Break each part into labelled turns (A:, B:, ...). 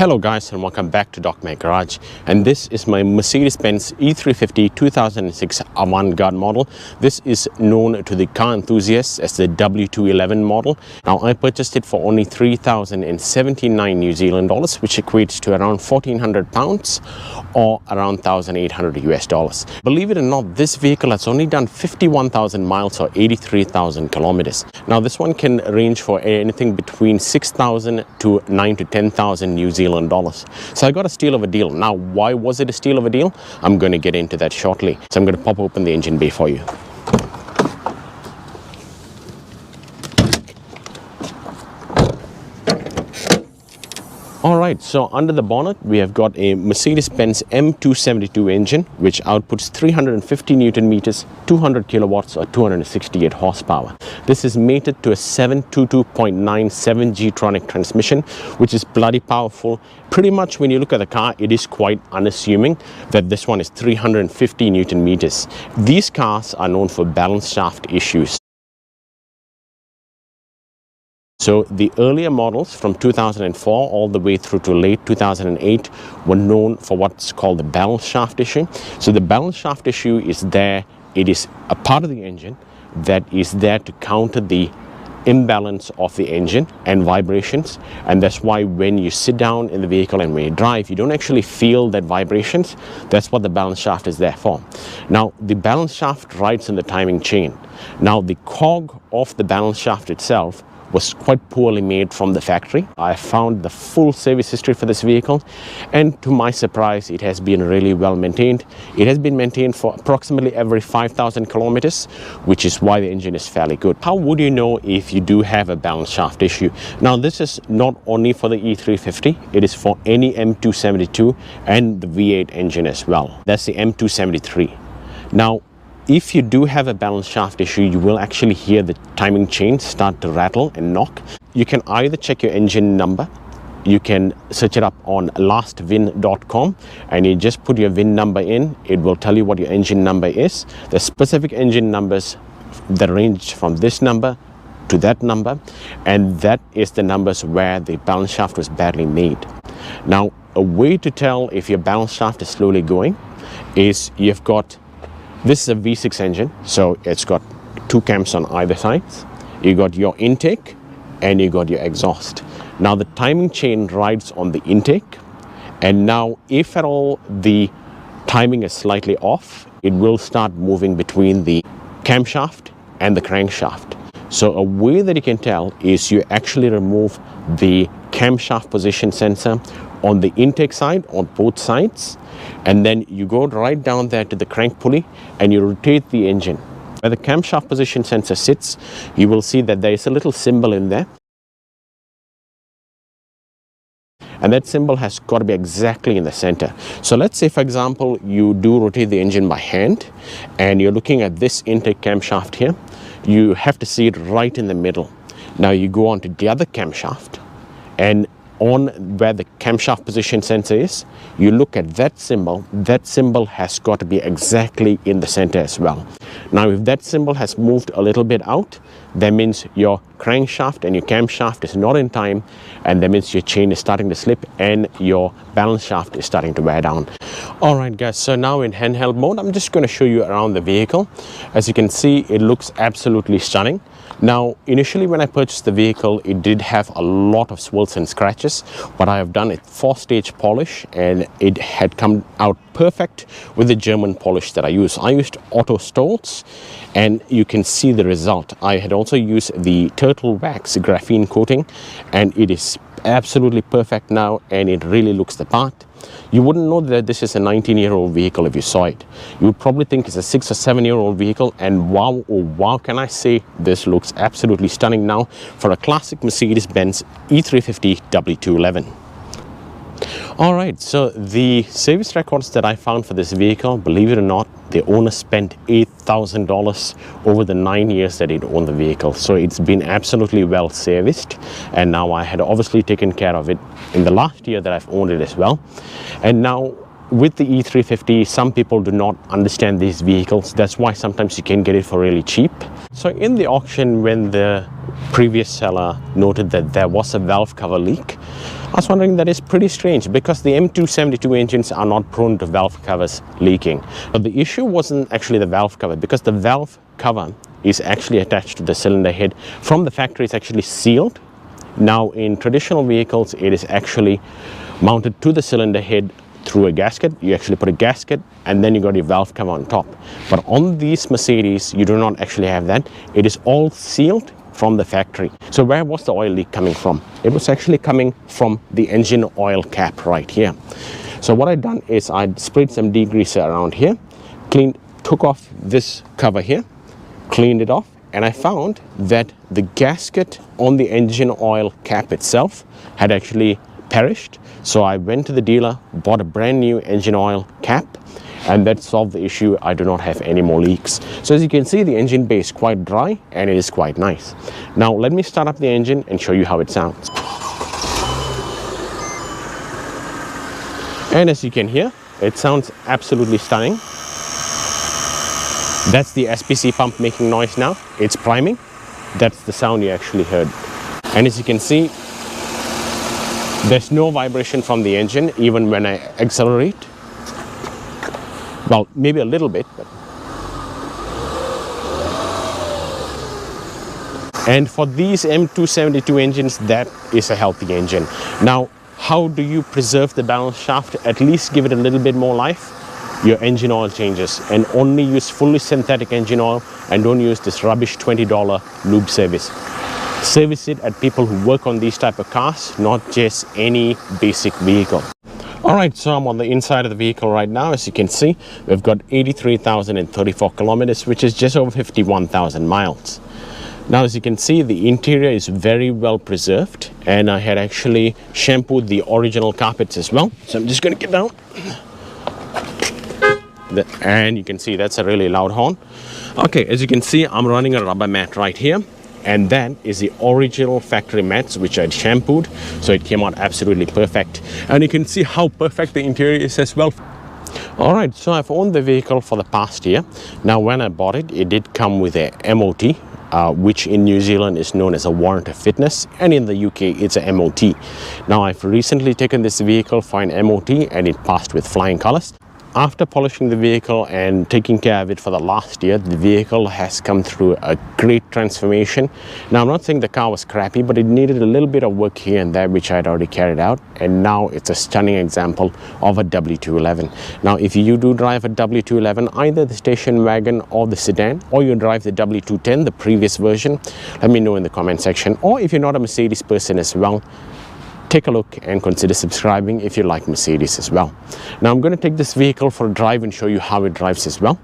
A: Hello guys, and welcome back to DocMack Garage, and this is my Mercedes Benz E350 2006 Avant-Garde model. This is known to the car enthusiasts as the W211 model. Now I purchased it for only 3,079 New Zealand dollars, which equates to around 1,400 pounds or around 1,800 US dollars. Believe it or not, this vehicle has only done 51,000 miles or 83,000 kilometers. Now this one can range for anything between 6,000 to 9 to 10,000 New Zealand dollars. So I got a steal of a deal. Now, why was it a steal of a deal? I'm going to get into that shortly. So I'm going to pop open the engine bay for you. Alright, so under the bonnet we have got a Mercedes Benz M272 engine which outputs 350 Newton meters, 200 kilowatts or 268 horsepower. This is mated to a 722.97 G-tronic transmission, which is bloody powerful. Pretty much when you look at the car, it is quite unassuming that this one is 350 Newton meters. These cars are known for balance shaft issues. So the earlier models from 2004 all the way through to late 2008 were known for what's called the balance shaft issue. So the balance shaft issue is there. It is a part of the engine that is there to counter the imbalance of the engine and vibrations, and that's why when you sit down in the vehicle and when you drive, you don't actually feel that vibrations. That's what the balance shaft is there for. Now the balance shaft rides in the timing chain. Now the cog of the balance shaft itself was quite poorly made from the factory. I found the full service history for this vehicle, and to my surprise it has been really well maintained. It has been maintained for approximately every 5,000 kilometers, which is why the engine is fairly good. How would you know if you do have a balance shaft issue? Now this is not only for the E350, it is for any M272 and the V8 engine as well. That's the M273. Now if you do have a balance shaft issue, you will actually hear the timing chain start to rattle and knock. You can either check your engine number. You can search it up on lastvin.com and you just put your VIN number in. It will tell you what your engine number is. The specific engine numbers that range from this number to that number, and that is the numbers where the balance shaft was badly made. Now, a way to tell if your balance shaft is slowly going is you've got, this is a V6 engine, so it's got two cams on either side. You got your intake and you got your exhaust. Now the timing chain rides on the intake, and now if at all the timing is slightly off, it will start moving between the camshaft and the crankshaft. So a way that you can tell is you actually remove the camshaft position sensor on the intake side on both sides, and then you go right down there to the crank pulley and you rotate the engine. Where the camshaft position sensor sits, you will see that there is a little symbol in there, and that symbol has got to be exactly in the center. So let's say, for example, you do rotate the engine by hand and you're looking at this intake camshaft here. You have to see it right in the middle. Now you go on to the other camshaft, and on where the camshaft position sensor is, you look at that symbol has got to be exactly in the center as well. Now if that symbol has moved a little bit out, that means your crankshaft and your camshaft is not in time, and that means your chain is starting to slip and your balance shaft is starting to wear down. Alright guys, so now in handheld mode, I'm just going to show you around the vehicle. As you can see, it looks absolutely stunning. Now initially when I purchased the vehicle, it did have a lot of swirls and scratches, but I have done a 4-stage polish and it had come out perfect with the German polish that I use. I used Auto Stolz, and you can see the result. I had also used the Turtle Wax graphene coating, and it is absolutely perfect now, and it really looks the part. You wouldn't know that this is a 19-year-old vehicle if you saw it. You would probably think it's a 6 or 7-year-old vehicle, and wow, oh wow, can I say this looks absolutely stunning now for a classic Mercedes Benz E350 W211. Alright, so the service records that I found for this vehicle, believe it or not, the owner spent $8,000 over the 9 years that he'd owned the vehicle. So it's been absolutely well serviced, and now I had obviously taken care of it in the last year that I've owned it as well. And now with the E350, some people do not understand these vehicles. That's why sometimes you can get it for really cheap. So in the auction, when the previous seller noted that there was a valve cover leak, I was wondering, that is pretty strange, because the M272 engines are not prone to valve covers leaking. But the issue wasn't actually the valve cover, because the valve cover is actually attached to the cylinder head. From the factory, it's actually sealed. Now in traditional vehicles, it is actually mounted to the cylinder head through a gasket. You actually put a gasket and then you got your valve cover on top. But on these Mercedes, you do not actually have that. It is all sealed from the factory. So where was the oil leak coming from? It was actually coming from the engine oil cap right here. So what I'd done is I'd sprayed some degreaser around here, took off this cover here, cleaned it off, and I found that the gasket on the engine oil cap itself had actually perished. So I went to the dealer, bought a brand new engine oil cap, and that solved the issue. I do not have any more leaks. So as you can see, the engine bay is quite dry and it is quite nice. Now let me start up the engine and show you how it sounds. And as you can hear, it sounds absolutely stunning. That's the SPC pump making noise now. It's priming. That's the sound you actually heard. And as you can see, there's no vibration from the engine even when I accelerate. Well, maybe a little bit. And for these M272 engines, that is a healthy engine. Now, how do you preserve the balance shaft? At least give it a little bit more life. Your engine oil changes, and only use fully synthetic engine oil, and don't use this rubbish $20 lube service. Service it at people who work on these type of cars, not just any basic vehicle. Alright, so I'm on the inside of the vehicle right now. As you can see, we've got 83,034 kilometers, which is just over 51,000 miles. Now, as you can see, the interior is very well preserved, and I had actually shampooed the original carpets as well. So I'm just going to get down. And you can see that's a really loud horn. Okay, as you can see, I'm running a rubber mat right here, and that is the original factory mats which I'd shampooed, so it came out absolutely perfect. And you can see how perfect the interior is as well. Alright, so I've owned the vehicle for the past year. Now when I bought it, it did come with a MOT, which in New Zealand is known as a warrant of fitness, and in the UK it's a MOT. Now I've recently taken this vehicle for an MOT and it passed with flying colors. After polishing the vehicle and taking care of it for the last year, the vehicle has come through a great transformation. Now, I'm not saying the car was crappy, but it needed a little bit of work here and there, which I'd already carried out. And now it's a stunning example of a W211. Now, if you do drive a W211, either the station wagon or the sedan, or you drive the W210, the previous version, let me know in the comment section. Or if you're not a Mercedes person as well, take a look and consider subscribing if you like Mercedes as well. Now I'm going to take this vehicle for a drive and show you how it drives as well.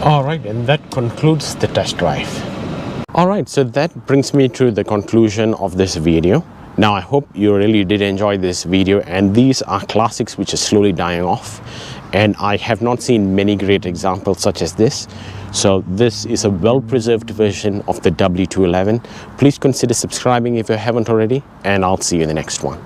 A: Alright, and that concludes the test drive. Alright, so that brings me to the conclusion of this video. Now I hope you really did enjoy this video, and these are classics which are slowly dying off, and I have not seen many great examples such as this. So this is a well-preserved version of the W211. Please consider subscribing if you haven't already, and I'll see you in the next one.